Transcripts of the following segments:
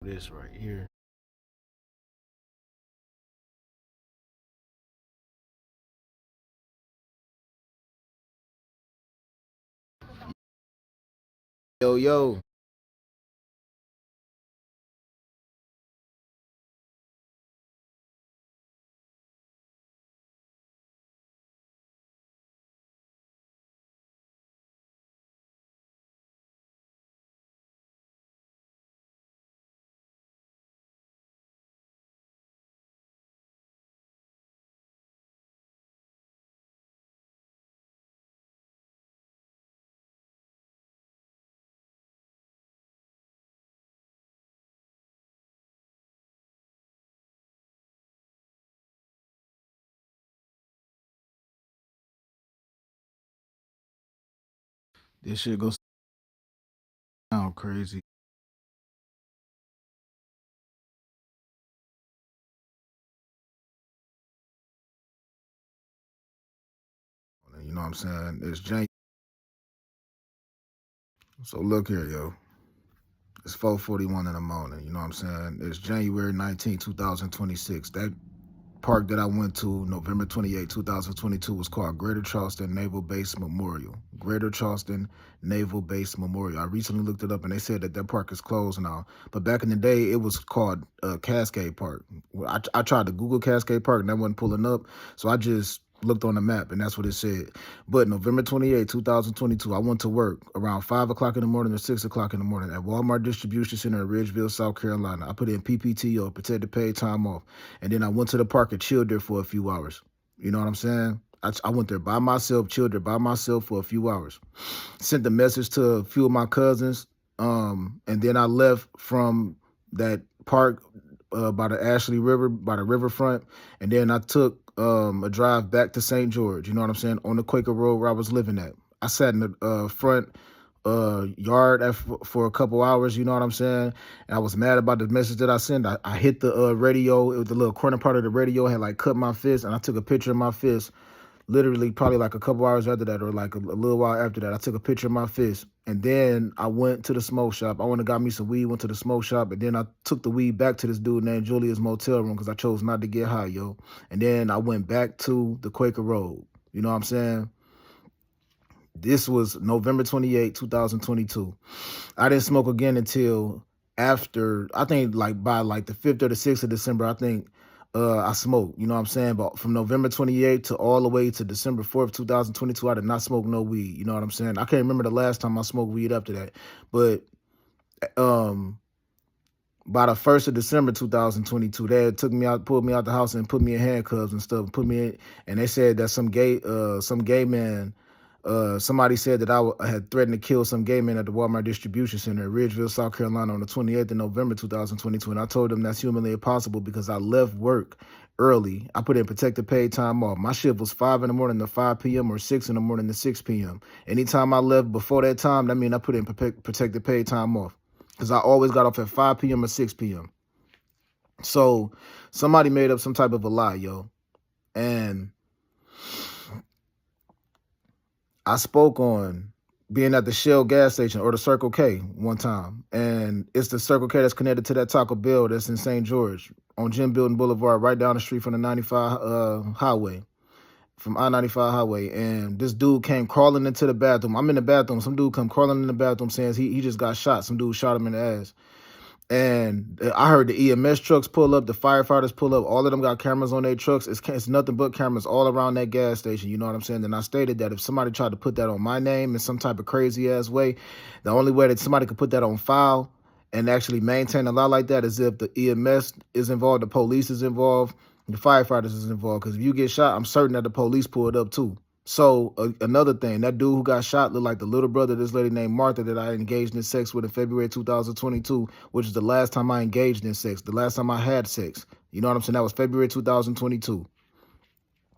This right here. Yo, yo. This shit goes sound crazy. You know what I'm saying? It's Jan. So look here, yo. It's 4:41 in the morning. You know what I'm saying? It's January 19th, 2026. That park that I went to November 28th, 2022 was called Greater Charleston Naval Base Memorial. Greater Charleston Naval Base Memorial. I recently looked it up and they said that park is closed now. But back in the day, it was called Cascade Park. I tried to Google Cascade Park and that wasn't pulling up. So I just looked on the map and that's what it said. But November 28th, 2022, I went to work around 5 o'clock in the morning or 6 o'clock in the morning at Walmart Distribution Center in Ridgeville, South Carolina. I put in PPTO, protected paid time off. And then I went to the park and chilled there for a few hours. You know what I'm saying? I went there by myself, chilled there by myself for a few hours. Sent a message to a few of my cousins. And then I left from that park by the Ashley River, by the riverfront. And then I took a drive back to St. George, you know what I'm saying, on the Quaker Road where I was living at. I sat in the front yard for a couple hours, you know what I'm saying? And I was mad about the message that I sent. I hit the radio. It was the little corner part of the radio had like cut my fist, and I took a picture of my fist. Literally, probably like a couple hours after that, or like a little while after that, I took a picture of my fist. And then I went to the smoke shop. I went and got me some weed, went to the smoke shop, and then I took the weed back to this dude named Julia's motel room because I chose not to get high, yo. And then I went back to the Quaker Road. You know what I'm saying? This was November 28th, 2022. I didn't smoke again until after, I think like by like the 5th or the 6th of December, I think I smoked, you know what I'm saying? But from November 28th to all the way to December 4th, 2022, I did not smoke no weed, you know what I'm saying? I can't remember the last time I smoked weed after that. But um by the 1st of December 2022, they had took me out, pulled me out the house and put me in handcuffs and stuff, put me in, and they said that some gay man, somebody said that I had threatened to kill some gay man at the Walmart Distribution Center in Ridgeville, South Carolina on the 28th of November 2022. And I told them that's humanly impossible because I left work early. I put in protected paid time off. My shift was 5 in the morning to 5 p.m. or 6 in the morning to 6 p.m. Anytime I left before that time, that means I put in protected paid time off because I always got off at 5 p.m. or 6 p.m. So somebody made up some type of a lie, yo. And I spoke on being at the Shell gas station or the Circle K one time. And it's the Circle K that's connected to that Taco Bell that's in St. George on Jim Building Boulevard, right down the street from the 95 highway, from I-95 highway. And this dude came crawling into the bathroom. I'm in the bathroom. Some dude come crawling in the bathroom saying he just got shot. Some dude shot him in the ass. And I heard the EMS trucks pull up, the firefighters pull up. All of them got cameras on their trucks. It's nothing but cameras all around that gas station. You know what I'm saying? And I stated that if somebody tried to put that on my name in some type of crazy ass way, the only way that somebody could put that on file and actually maintain a law like that is if the EMS is involved, the police is involved, the firefighters is involved. Because if you get shot, I'm certain that the police pulled up too. So another thing, that dude who got shot looked like the little brother of this lady named Martha that I engaged in sex with in February 2022, which is the last time I engaged in sex, the last time I had sex. You know what I'm saying? That was February 2022.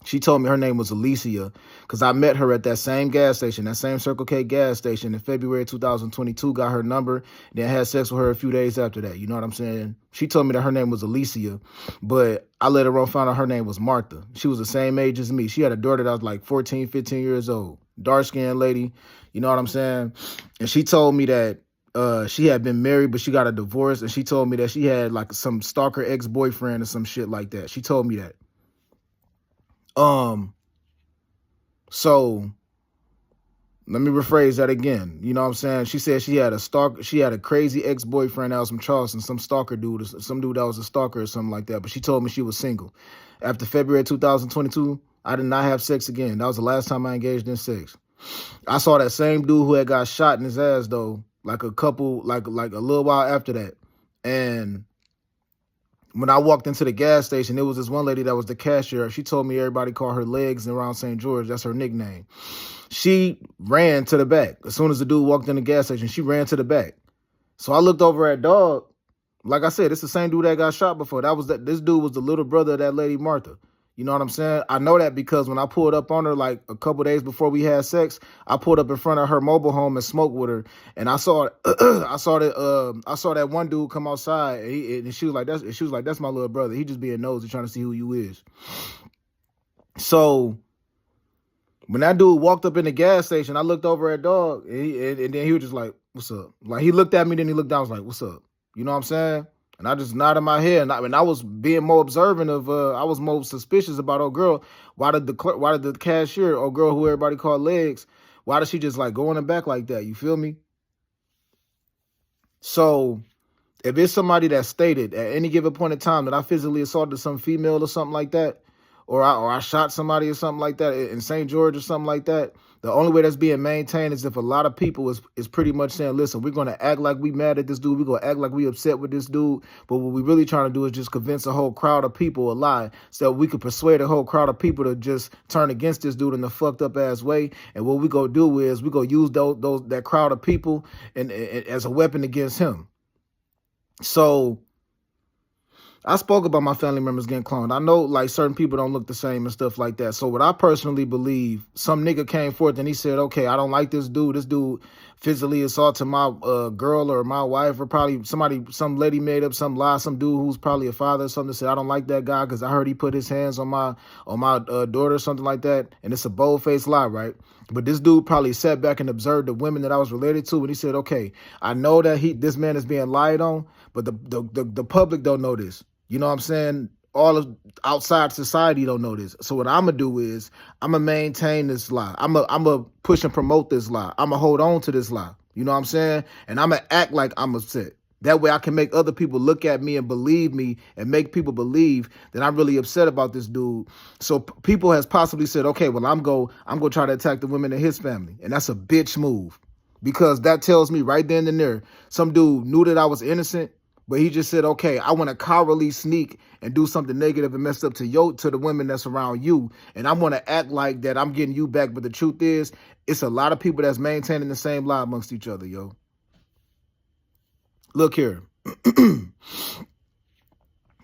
She told me her name was Alicia because I met her at that same gas station, that same Circle K gas station in February 2022, got her number, then had sex with her a few days after that. You know what I'm saying? She told me that her name was Alicia, but I later on found out her name was Martha. She was the same age as me. She had a daughter that was like 14, 15 years old, dark-skinned lady. You know what I'm saying? And she told me that She had been married, but she got a divorce, and she told me that she had like some stalker ex-boyfriend or some shit like that. She told me that. So let me rephrase that again. You know what I'm saying? She said she had a crazy ex-boyfriend that was from Charleston, some stalker dude, some dude that was a stalker or something like that. But she told me she was single. After February 2022, I did not have sex again. That was the last time I engaged in sex. I saw that same dude who had got shot in his ass though, like a little while after that. And when I walked into the gas station, it was this one lady that was the cashier. She told me everybody called her Legs around St. George. That's her nickname. She ran to the back. As soon as the dude walked in the gas station, she ran to the back. So I looked over at Dog. Like I said, it's the same dude that got shot before. This dude was the little brother of that lady Martha. You know what I'm saying? I know that because when I pulled up on her like a couple days before we had sex, I pulled up in front of her mobile home and smoked with her, and I saw I saw that one dude come outside, and she was like, that's my little brother. He just being nosy, trying to see who you is. So when that dude walked up in the gas station, I looked over at Dog, and then he was just like, "What's up?" Like he looked at me, then he looked down, I was like, "What's up?" You know what I'm saying? And I just nodded my head, and I was being more observant of. I was more suspicious about old girl. Why did the cashier, old girl who everybody called Legs, why did she just like go in the back like that? You feel me? So if it's somebody that stated at any given point in time that I physically assaulted some female or something like that, or I shot somebody or something like that in St. George or something like that, the only way that's being maintained is if a lot of people is pretty much saying, listen, we're going to act like we mad at this dude. We're going to act like we upset with this dude. But what we're really trying to do is just convince a whole crowd of people a lie so we could persuade a whole crowd of people to just turn against this dude in a fucked up ass way. And what we going to do is we going to use that crowd of people and as a weapon against him. So I spoke about my family members getting cloned. I know like certain people don't look the same and stuff like that. So what I personally believe, some nigga came forth and he said, okay, I don't like this dude. This dude physically assaulted my girl or my wife, or probably some lady made up some lie, some dude who's probably a father or something, said, I don't like that guy because I heard he put his hands on my daughter or something like that. And it's a bold-faced lie, right? But this dude probably sat back and observed the women that I was related to, and he said, okay, I know that this man is being lied on, but the public don't know this. You know what I'm saying? All of outside society don't know this. So what I'm going to do is I'm going to maintain this lie. I'm going to push and promote this lie. I'm going to hold on to this lie. You know what I'm saying? And I'm going to act like I'm upset. That way I can make other people look at me and believe me and make people believe that I'm really upset about this dude. So people has possibly said, okay, well, I'm going to try to attack the women in his family. And that's a bitch move, because that tells me right then and there, some dude knew that I was innocent, but he just said, okay, I want to cowardly sneak and do something negative and mess up to the women that's around you. And I'm going to act like that I'm getting you back. But the truth is, it's a lot of people that's maintaining the same lie amongst each other, yo. Look here.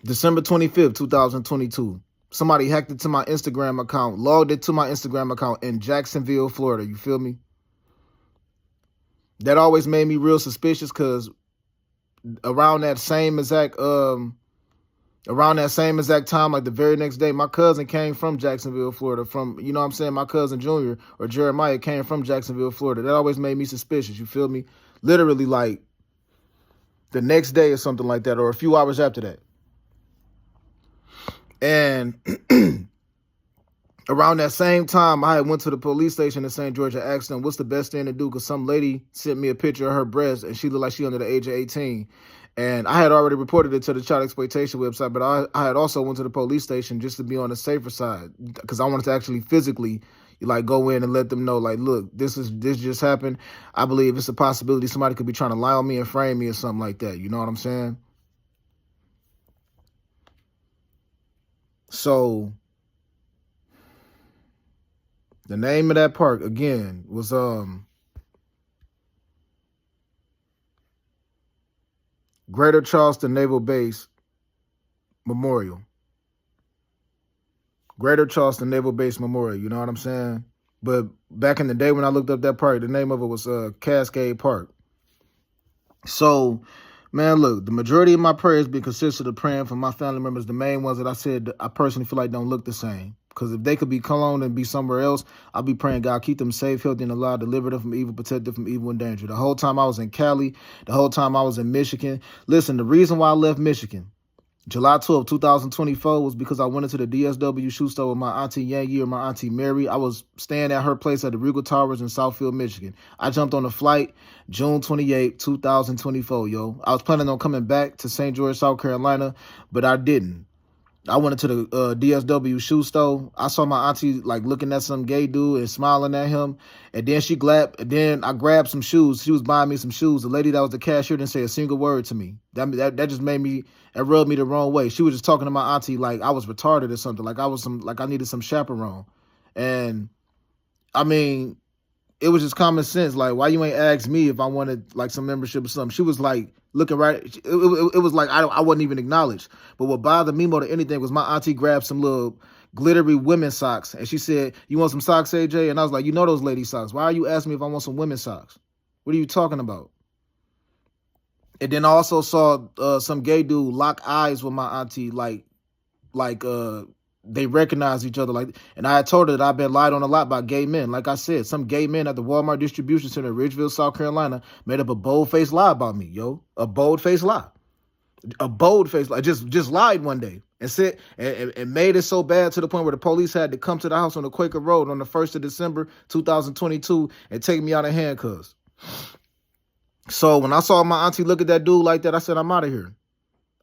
December 25th, 2022. Somebody hacked into my Instagram account, logged into my Instagram account in Jacksonville, Florida. You feel me? That always made me real suspicious, because around that same exact time, like the very next day, my cousin came from Jacksonville, Florida. You know what I'm saying? My cousin Junior, or Jeremiah, came from Jacksonville, Florida. That always made me suspicious. You feel me? Literally like the next day or something like that, or a few hours after that. And around that same time, I went to the police station in St. George and asked them, what's the best thing to do? Because some lady sent me a picture of her breast, and she looked like she under the age of 18. And I had already reported it to the child exploitation website, but I had also went to the police station just to be on the safer side, because I wanted to actually physically like go in and let them know, like, look, this just happened. I believe it's a possibility somebody could be trying to lie on me and frame me or something like that. You know what I'm saying? So the name of that park again was Greater Charleston Naval Base Memorial. Greater Charleston Naval Base Memorial, you know what I'm saying? But back in the day when I looked up that park, the name of it was Cascade Park. So, man, look, the majority of my prayers be consisted of praying for my family members, the main ones that I said I personally feel like don't look the same. Because if they could be cloned and be somewhere else, I'll be praying God keep them safe, healthy, and alive, deliver them from evil, protect them from evil and danger. The whole time I was in Cali, the whole time I was in Michigan. Listen, the reason why I left Michigan, July 12, 2024, was because I went into the DSW shoe store with my auntie Yang and my auntie Mary. I was staying at her place at the Regal Towers in Southfield, Michigan. I jumped on a flight June 28, 2024, yo. I was planning on coming back to St. George, South Carolina, but I didn't. I went into the DSW shoe store. I saw my auntie like looking at some gay dude and smiling at him. And then I grabbed some shoes. She was buying me some shoes. The lady that was the cashier didn't say a single word to me. That just made me, it rubbed me the wrong way. She was just talking to my auntie like I was retarded or something. Like I needed some chaperone. And I mean, it was just common sense. Like, why you ain't asked me if I wanted like some membership or something? She was like looking right. It was like I wasn't even acknowledged. But what bothered me more than anything was my auntie grabbed some little glittery women's socks and she said, "You want some socks, AJ?" And I was like, "You know those lady socks. Why are you asking me if I want some women's socks? What are you talking about?" And then I also saw some gay dude lock eyes with my auntie, like they recognize each other. Like, and I had told her that I've been lied on a lot by gay men. Like I said, some gay men at the Walmart distribution center in Ridgeville, South Carolina, made up a bold-faced lie about me, yo. A bold-faced lie. A bold-faced lie. Just lied one day and said and made it so bad to the point where the police had to come to the house on the Quaker Road on the 1st of December, 2022, and take me out in handcuffs. So when I saw my auntie look at that dude like that, I said, "I'm out of here."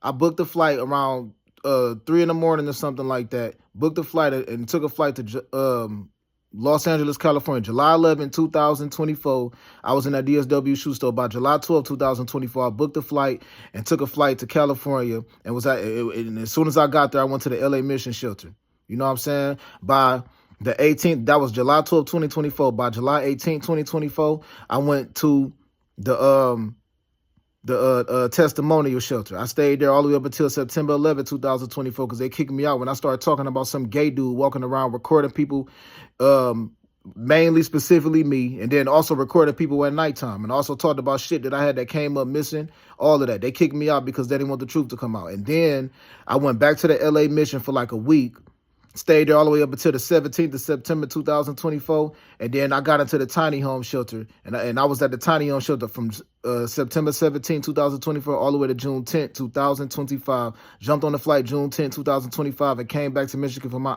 I booked a flight around 3 in the morning or something like that. Booked a flight and took a flight to Los Angeles, California. July 11, 2024. I was in that DSW shoe store. By July 12, 2024, I booked a flight and took a flight to California. And as soon as I got there, I went to the LA Mission Shelter. You know what I'm saying? By the 18th, that was July 12, 2024. By July 18, 2024, I went to the testimonial shelter. I stayed there all the way up until September 11, 2024, because they kicked me out when I started talking about some gay dude walking around recording people, mainly specifically me, and then also recording people at nighttime, and also talked about shit that I had that came up missing, all of that. They kicked me out because they didn't want the truth to come out. And then I went back to the LA Mission for like a week, stayed there all the way up until the 17th of September, 2024. And then I got into the tiny home shelter. And I was at the tiny home shelter from September 17, 2024, all the way to June 10, 2025. Jumped on the flight June 10, 2025, and came back to Michigan for my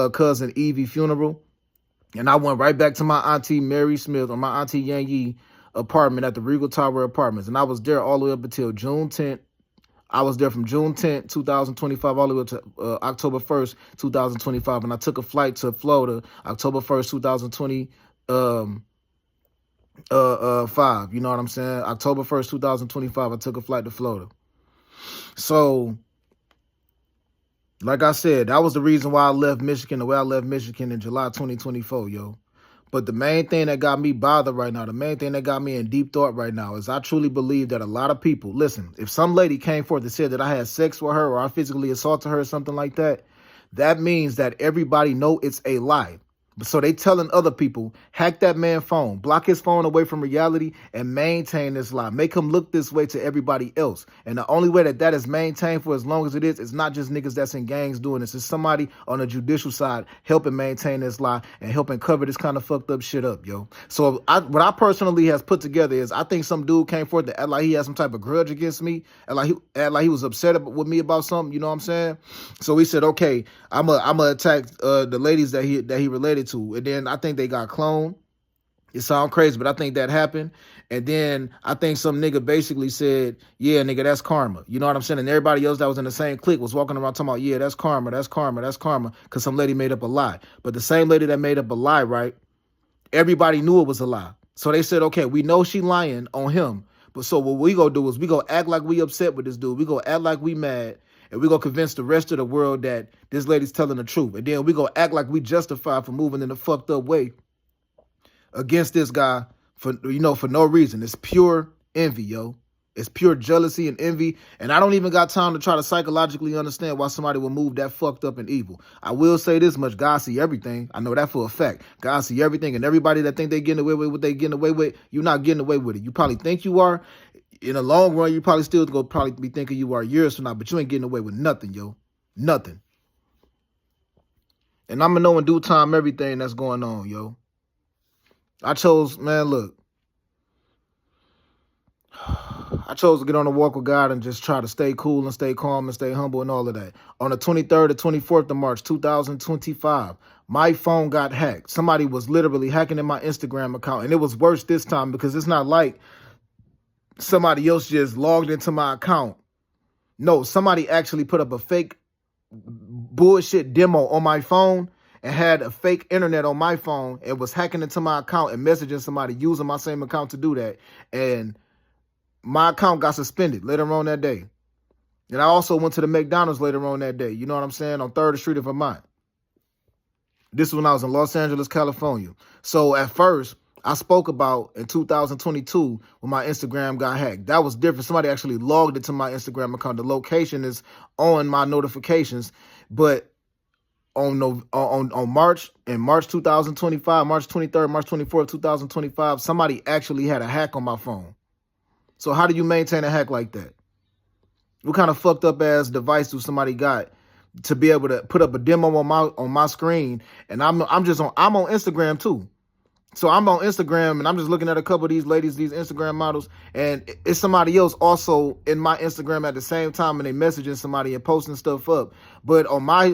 cousin Evie funeral. And I went right back to my auntie Mary Smith or my auntie Yang Yi apartment at the Regal Tower Apartments. And I was there all the way up until June 10th. I was there from June 10th, 2025, all the way up to October 1st, 2025. And I took a flight to Florida, October 1st, 2025. You know what I'm saying? October 1st, 2025, I took a flight to Florida. So, like I said, that was the reason why I left Michigan, the way I left Michigan in July 2024, yo. But the main thing that got me bothered right now, the main thing that got me in deep thought right now is I truly believe that a lot of people, listen, if some lady came forth and said that I had sex with her or I physically assaulted her or something like that, that means that everybody know it's a lie. So they telling other people, hack that man's phone, block his phone away from reality and maintain this lie. Make him look this way to everybody else. And the only way that is maintained for as long as it is not just niggas that's in gangs doing this. It's somebody on the judicial side helping maintain this lie and helping cover this kind of fucked up shit up, yo. So what I personally has put together is I think some dude came forth to act like he had some type of grudge against me, and like he was upset with me about something, you know what I'm saying? So he said, okay, I'm gonna attack the ladies that he related to. And then I think they got cloned. It sounds crazy, but I think that happened. And then I think some nigga basically said, yeah, nigga, that's karma. You know what I'm saying? And everybody else that was in the same clique was walking around talking about, yeah, that's karma, that's karma, that's karma, because some lady made up a lie. But the same lady that made up a lie, right, everybody knew it was a lie. So they said, okay, we know she lying on him. But so what we gonna do is we gonna act like we upset with this dude. We gonna act like we mad. And we're going to convince the rest of the world that this lady's telling the truth. And then we're going to act like we justified for moving in a fucked up way against this guy for no reason. It's pure envy, yo. It's pure jealousy and envy. And I don't even got time to try to psychologically understand why somebody would move that fucked up and evil. I will say this much. God see everything. I know that for a fact. God see everything. And everybody that think they getting away with what they getting away with, you're not getting away with it. You probably think you are. In the long run, you probably still go be thinking you are years from now, but you ain't getting away with nothing, yo. Nothing. And I'm going to know in due time everything that's going on, yo. I chose, man, look. I chose to get on a walk with God and just try to stay cool and stay calm and stay humble and all of that. On the 23rd to 24th of March, 2025, my phone got hacked. Somebody was literally hacking in my Instagram account. And it was worse this time because it's not like somebody else just logged into my account. No, somebody actually put up a fake bullshit demo on my phone and had a fake internet on my phone and was hacking into my account and messaging somebody using my same account to do that. And my account got suspended later on that day. And I also went to the McDonald's later on that day. You know what I'm saying? On 3rd Street of Vermont. This is when I was in Los Angeles, California. So at first, I spoke about in 2022 when my Instagram got hacked. That was different. Somebody actually logged into my Instagram account. The location is on my notifications. But on March 2025, March 23rd, March 24th, 2025, somebody actually had a hack on my phone. So how do you maintain a hack like that? What kind of fucked up ass device do somebody got to be able to put up a demo on my screen? And I'm on Instagram too. So I'm on Instagram and I'm just looking at a couple of these ladies, these Instagram models, and it's somebody else also in my Instagram at the same time, and they messaging somebody and posting stuff up. But on my,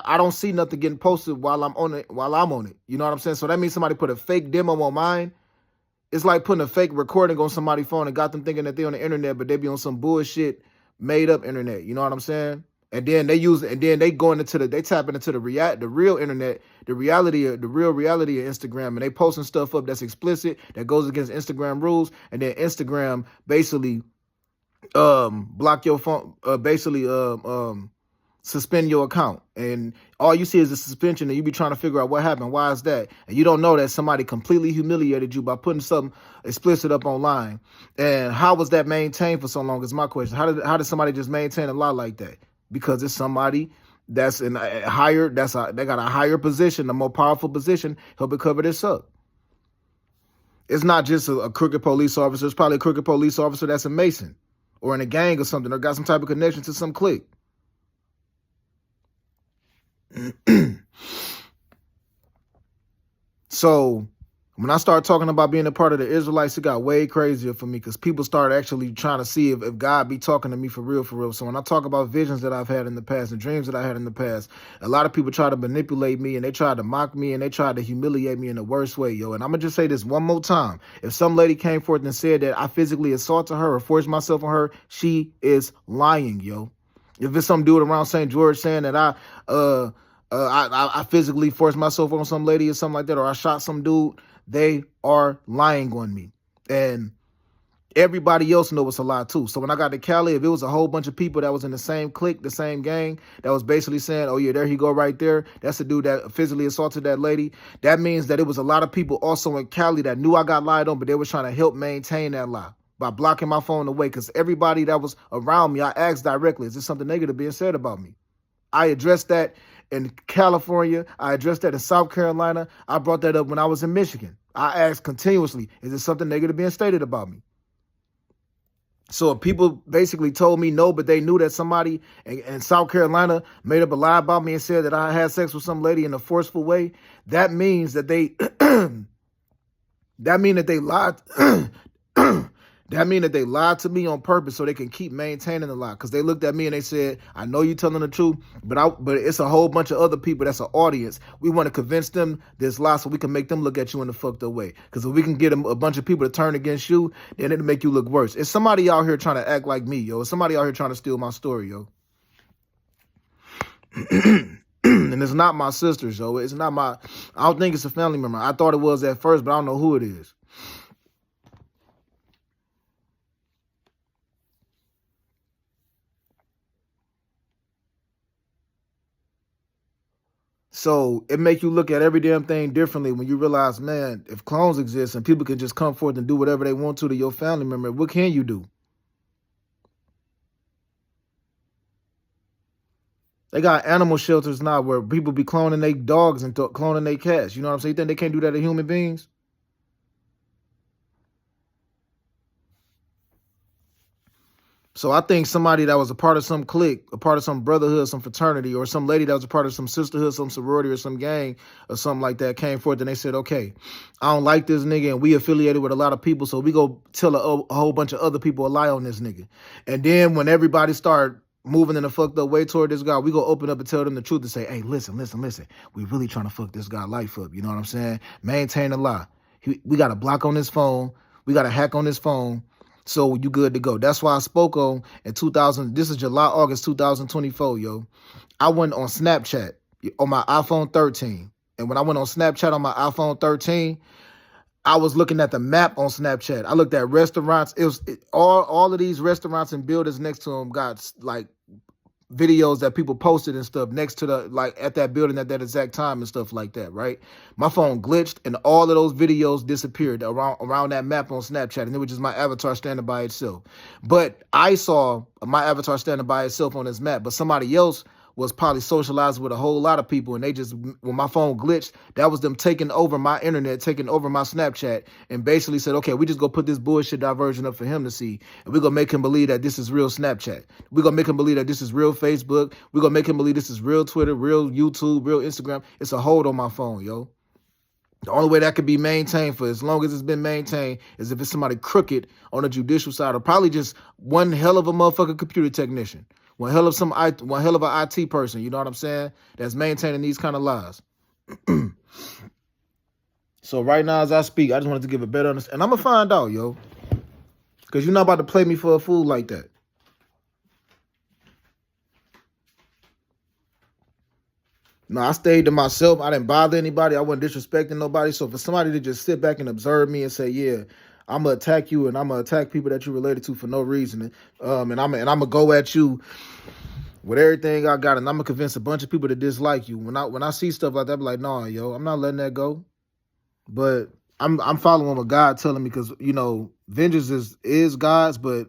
I don't see nothing getting posted while I'm on it. You know what I'm saying? So that means somebody put a fake demo on mine. It's like putting a fake recording on somebody's phone and got them thinking that they're on the internet, but they be on some bullshit made up internet. You know what I'm saying? And then they they tapping into the real internet, the real reality of Instagram, and they posting stuff up that's explicit, that goes against Instagram rules, and then Instagram basically block your phone, suspend your account, and all you see is a suspension, and you be trying to figure out what happened. Why is that? And you don't know that somebody completely humiliated you by putting something explicit up online. And how was that maintained for so long is my question. How did somebody just maintain a lie like that? Because it's somebody that's in a higher, they got a higher position, a more powerful position, helping cover this up. It's not just a crooked police officer. It's probably a crooked police officer that's a Mason or in a gang or something, or got some type of connection to some clique. So when I started talking about being a part of the Israelites, it got way crazier for me because people started actually trying to see if God be talking to me for real, for real. So when I talk about visions that I've had in the past and dreams that I had in the past, a lot of people try to manipulate me and they try to mock me and they try to humiliate me in the worst way, yo. And I'm going to just say this one more time. If some lady came forth and said that I physically assaulted her or forced myself on her, she is lying, yo. If it's some dude around St. George saying that I physically forced myself on some lady or something like that, or I shot some dude, they are lying on me. And everybody else knows it's a lie too. So when I got to Cali, if it was a whole bunch of people that was in the same clique, the same gang, that was basically saying, oh yeah, there he go right there, that's the dude that physically assaulted that lady, that means that it was a lot of people also in Cali that knew I got lied on, but they were trying to help maintain that lie by blocking my phone away. Because everybody that was around me, I asked directly, is there something negative being said about me? I addressed that in California. I addressed that in South Carolina. I brought that up when I was in Michigan. I asked continuously, is there something negative being stated about me? So if people basically told me no, but they knew that somebody in South Carolina made up a lie about me and said that I had sex with some lady in a forceful way, that means that they lied. That means that they lied to me on purpose so they can keep maintaining the lie. Because they looked at me and they said, I know you're telling the truth, but it's a whole bunch of other people that's an audience. We want to convince them this lie so we can make them look at you in a fucked up way. Because if we can get a bunch of people to turn against you, then it'll make you look worse. It's somebody out here trying to act like me, yo. It's somebody out here trying to steal my story, yo. And it's not my sisters, yo. It's not I don't think it's a family member. I thought it was at first, but I don't know who it is. So it make you look at every damn thing differently when you realize, man, if clones exist and people can just come forth and do whatever they want to your family member, what can you do? They got animal shelters now where people be cloning their dogs and cloning their cats. You know what I'm saying? You think they can't do that to human beings? So I think somebody that was a part of some clique, a part of some brotherhood, some fraternity, or some lady that was a part of some sisterhood, some sorority, or some gang, or something like that came forth and they said, okay, I don't like this nigga and we affiliated with a lot of people, so we go tell a whole bunch of other people a lie on this nigga. And then when everybody start moving in a fucked up way toward this guy, we go open up and tell them the truth and say, hey, listen, we really trying to fuck this guy life up. You know what I'm saying? Maintain the lie. We got a block on his phone. We got a hack on his phone. So you good to go. That's why I spoke on in 2000. This is July, August 2024, yo. I went on Snapchat on my iPhone 13. And when I went on Snapchat on my iPhone 13, I was looking at the map on Snapchat. I looked at restaurants. All of these restaurants and buildings next to them got like videos that people posted and stuff next to the, like at that building at that exact time and stuff like that, right? My phone glitched and all of those videos disappeared around that map on Snapchat, and it was just my avatar standing by itself. But I saw my avatar standing by itself on this map, but somebody else was probably socializing with a whole lot of people, and they just, when my phone glitched, that was them taking over my internet, taking over my Snapchat, and basically said, okay, we just go put this bullshit diversion up for him to see, and we're going to make him believe that this is real Snapchat. We're going to make him believe that this is real Facebook. We're going to make him believe this is real Twitter, real YouTube, real Instagram. It's a hold on my phone, yo. The only way that could be maintained for as long as it's been maintained is if it's somebody crooked on the judicial side, or probably just one hell of a motherfucking computer technician. One hell of an IT person, you know what I'm saying, that's maintaining these kind of lies. So right now as I speak, I just wanted to give a better understanding. And I'm going to find out, yo. Because you're not about to play me for a fool like that. No, I stayed to myself. I didn't bother anybody. I wasn't disrespecting nobody. So for somebody to just sit back and observe me and say, yeah, I'm going to attack you and I'm going to attack people that you related to for no reason. And I'm going to go at you with everything I got, and I'm going to convince a bunch of people to dislike you. When I see stuff like that, I be like, nah, yo, I'm not letting that go. But I'm following what God telling me, because, you know, vengeance is God's, but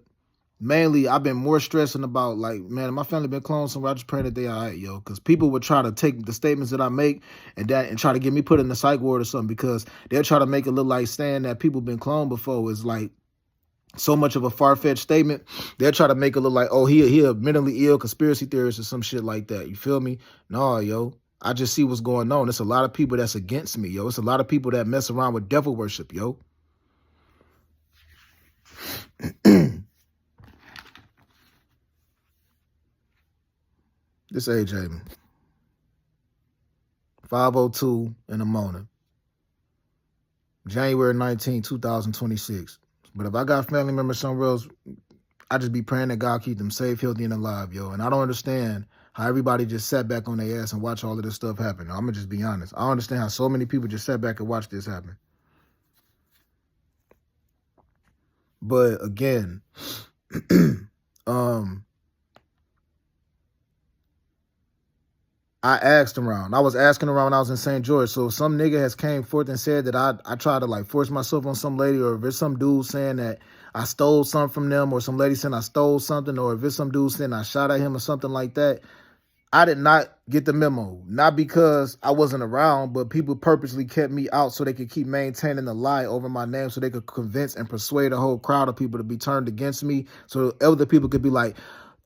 mainly I've been more stressing about, like, man, my family been cloned somewhere. I just pray that they all right, yo. Because people would try to take the statements that I make and try to get me put in the psych ward or something, because they'll try to make it look like saying that people been cloned before is like so much of a far-fetched statement. They'll try to make it look like, oh, he a mentally ill conspiracy theorist or some shit like that. You feel me? No, yo. I just see what's going on. There's a lot of people that's against me, yo. It's a lot of people that mess around with devil worship, yo. This AJ, 5:02 in the morning, January 19, 2026. But if I got family members somewhere else, I just be praying that God keep them safe, healthy, and alive, yo. And I don't understand how everybody just sat back on their ass and watch all of this stuff happen. I'm going to just be honest. I don't understand how so many people just sat back and watched this happen. But again, I asked around. I was asking around when I was in St. George. So if some nigga has came forth and said that I tried to like force myself on some lady, or if it's some dude saying that I stole something from them, or some lady saying I stole something, or if it's some dude saying I shot at him or something like that, I did not get the memo. Not because I wasn't around, but people purposely kept me out so they could keep maintaining the lie over my name, so they could convince and persuade a whole crowd of people to be turned against me, so other people could be like,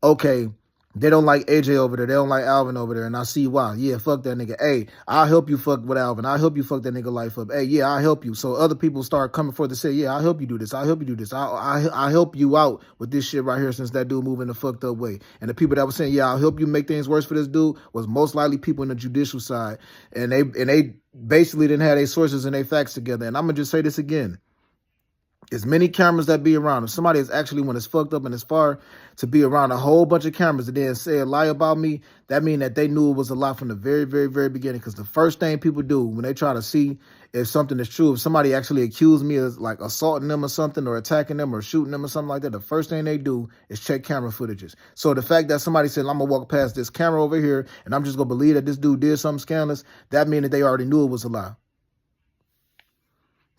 okay, they don't like AJ over there. They don't like Alvin over there. And I see why. Yeah, fuck that nigga. Hey, I'll help you fuck with Alvin. I'll help you fuck that nigga life up. Hey, yeah, I'll help you. So other people start coming forward to say, yeah, I'll help you do this. I'll help you do this. I'll help you out with this shit right here, since that dude moving the fucked up way. And the people that were saying, yeah, I'll help you make things worse for this dude, was most likely people in the judicial side. And they basically didn't have their sources and their facts together. And I'm going to just say this again. As many cameras that be around, if somebody is actually, when it's fucked up and it's far, to be around a whole bunch of cameras and then say a lie about me, that means that they knew it was a lie from the very, very, very beginning. Because the first thing people do when they try to see if something is true, if somebody actually accused me of like assaulting them or something, or attacking them or shooting them or something like that, the first thing they do is check camera footages. So the fact that somebody said, I'm going to walk past this camera over here and I'm just going to believe that this dude did something scandalous, that means that they already knew it was a lie.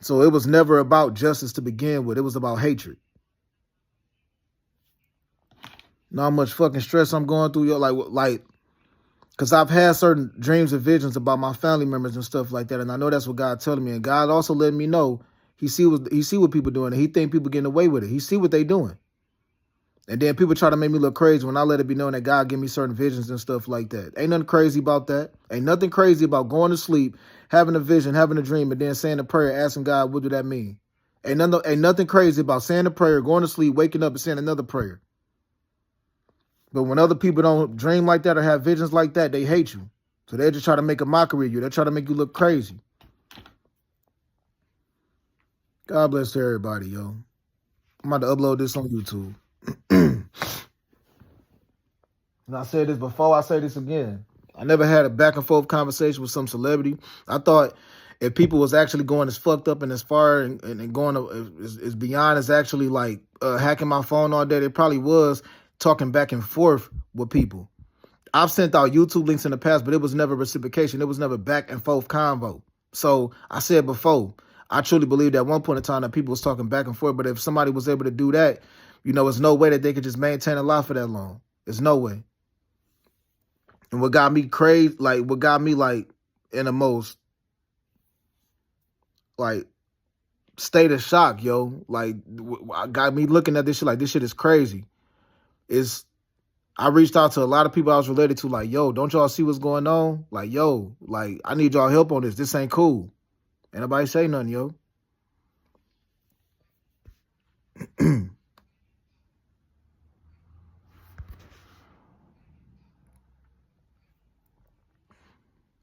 So it was never about justice to begin with. It was about hatred. Know how much fucking stress I'm going through, yo? Like, because I've had certain dreams and visions about my family members and stuff like that, and I know that's what God's telling me. And God also letting me know He see what people doing, and He think people getting away with it. He see what they doing. And then people try to make me look crazy when I let it be known that God give me certain visions and stuff like that. Ain't nothing crazy about that. Ain't nothing crazy about going to sleep, having a vision, having a dream, and then saying a prayer, asking God, what do that mean? Ain't nothing crazy about saying a prayer, going to sleep, waking up, and saying another prayer. But when other people don't dream like that or have visions like that, they hate you. So they just try to make a mockery of you. They try to make you look crazy. God bless everybody, yo. I'm about to upload this on YouTube. And I said this before, I say this again. I never had a back and forth conversation with some celebrity. I thought if people was actually going as fucked up and as far and going as beyond as actually like hacking my phone all day, they probably was talking back and forth with people. I've sent out YouTube links in the past, but it was never reciprocation. It was never back and forth convo. So I said before, I truly believed at one point in time that people was talking back and forth. But if somebody was able to do that, there's no way that they could just maintain a lie for that long. There's no way. And what got me crazy, what got me in the most state of shock, yo, got me looking at this shit like this shit is crazy. I reached out to a lot of people I was related to, yo, don't y'all see what's going on? Yo, I need y'all help on this. This ain't cool. Ain't nobody say nothing, yo.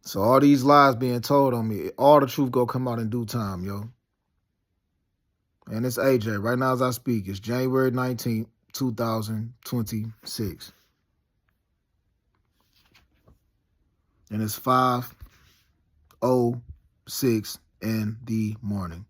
So all these lies being told on me, all the truth go come out in due time, yo. And it's AJ. Right now as I speak, it's January 19th, 2026. And it's 5:06 in the morning.